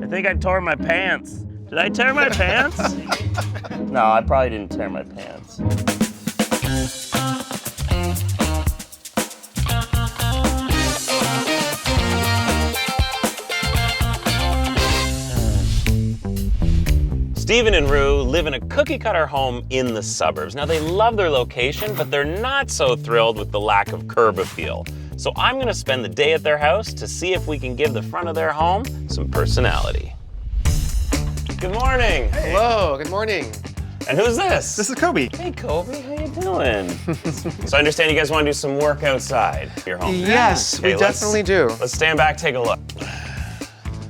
I think I tore my pants. Did I tear my pants? No, I probably didn't tear my pants. Stephen and Rue live in a cookie-cutter home in the suburbs. Now, they love their location, but they're not so thrilled with the lack of curb appeal. So I'm gonna spend the day at their house to see if we can give the front of their home some personality. Good morning. Hey. Hello, good morning. And who's this? This is Kobe. Hey, Kobe, how you doing? So I understand you guys want to do some work outside your home. Yes, Okay, we definitely do. Let's stand back, take a look.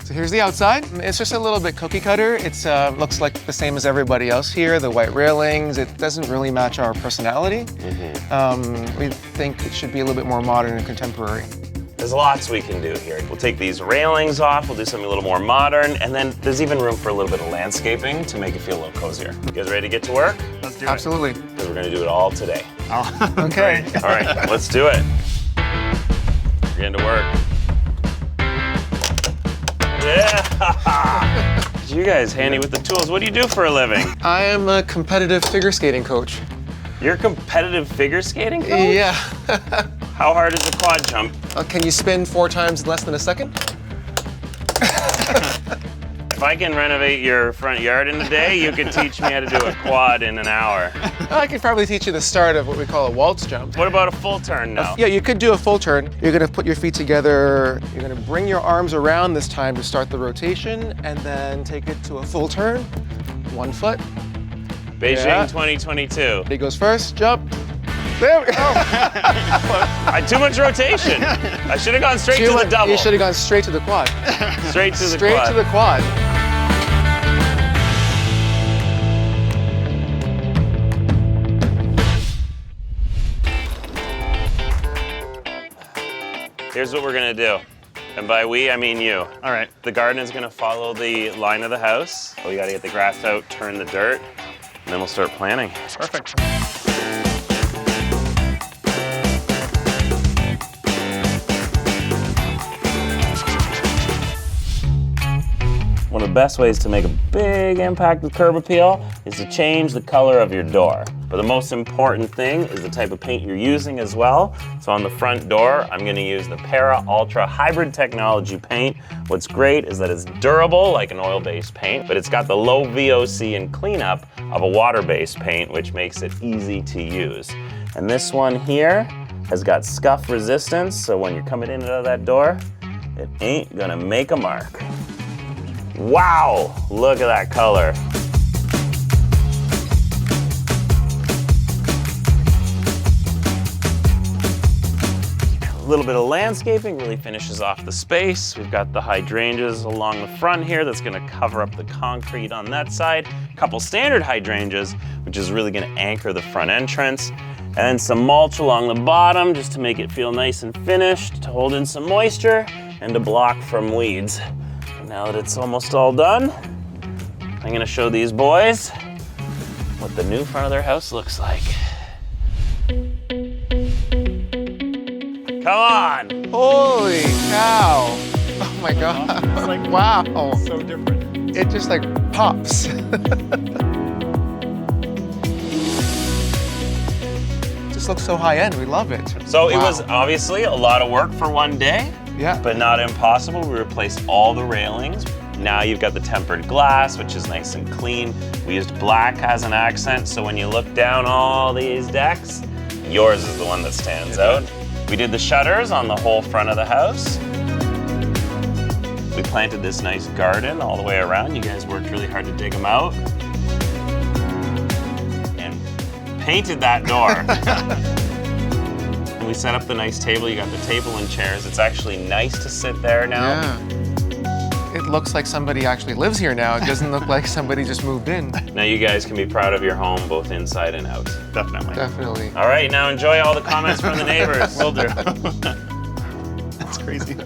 So here's the outside. It's just a little bit cookie cutter. It looks like the same as everybody else here. The white railings, it doesn't really match our personality. We think it should be a little bit more modern and contemporary. There's lots we can do here. We'll take these railings off, we'll do something a little more modern, and then there's even room for a little bit of landscaping to make it feel a little cozier. You guys ready to get to work? Let's do Absolutely. Because we're gonna do it all today. Oh, okay. All right, let's do it. We're getting to work. Yeah! You guys handy with the tools. What do you do for a living? I am a competitive figure skating coach. You're a competitive figure skating coach? Yeah. How hard is the quad jump? Can you spin 4 times in less than a second? If I can renovate your front yard in a day, you can teach me how to do a quad in an hour. I could probably teach you the start of what we call a waltz jump. What about a full turn now? Yeah, you could do a full turn. You're gonna put your feet together. You're gonna bring your arms around this time to start the rotation, and then take it to a full turn. 1 foot. Beijing 2022. He goes first, jump. There we go. Too much rotation. I should have gone straight to the double. You should have gone straight to the quad. Straight to the Straight quad. to the quad. Here's what we're gonna do. And by we, I mean you. all right. The garden is gonna follow the line of the house. We gotta get the grass out, turn the dirt, and then we'll start planting. Perfect. One of the best ways to make a big impact with curb appeal is to change the color of your door. But the most important thing is the type of paint you're using as well. So on the front door, I'm gonna use the Para Ultra Hybrid Technology paint. What's great is that it's durable like an oil-based paint, but it's got the low VOC and cleanup of a water-based paint, which makes it easy to use. And this one here has got scuff resistance, so when you're coming in and out of that door, it ain't gonna make a mark. Wow, look at that color. A little bit of landscaping really finishes off the space. We've got the hydrangeas along the front here that's gonna cover up the concrete on that side. A couple standard hydrangeas, which is really gonna anchor the front entrance. And then some mulch along the bottom just to make it feel nice and finished, to hold in some moisture and to block from weeds. Now that it's almost all done, I'm gonna show these boys what the new front of their house looks like. Come on! Holy cow. Oh my God. It's like, Wow. so different. It just like pops. Just looks so high end. We love it. So it Wow. was obviously a lot of work for one day, Yeah. but not impossible. We replaced all the railings. Now you've got the tempered glass, which is nice and clean. We used black as an accent, so when you look down all these decks, yours is the one that stands out. We did the shutters on the whole front of the house. We planted this nice garden all the way around. You guys worked really hard to dig them out. And painted that door. And we set up the nice table. You got the table and chairs. It's actually nice to sit there now. Yeah. It looks like somebody actually lives here now. It doesn't look like somebody just moved in. Now you guys can be proud of your home, both inside and out. Definitely. Definitely. All right, now enjoy all the comments from the neighbors. Will do. That's crazy.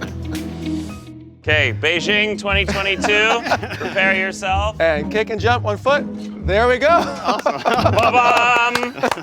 Okay, Beijing 2022, prepare yourself. And kick and jump 1 foot. There we go. Awesome. Ba-bam!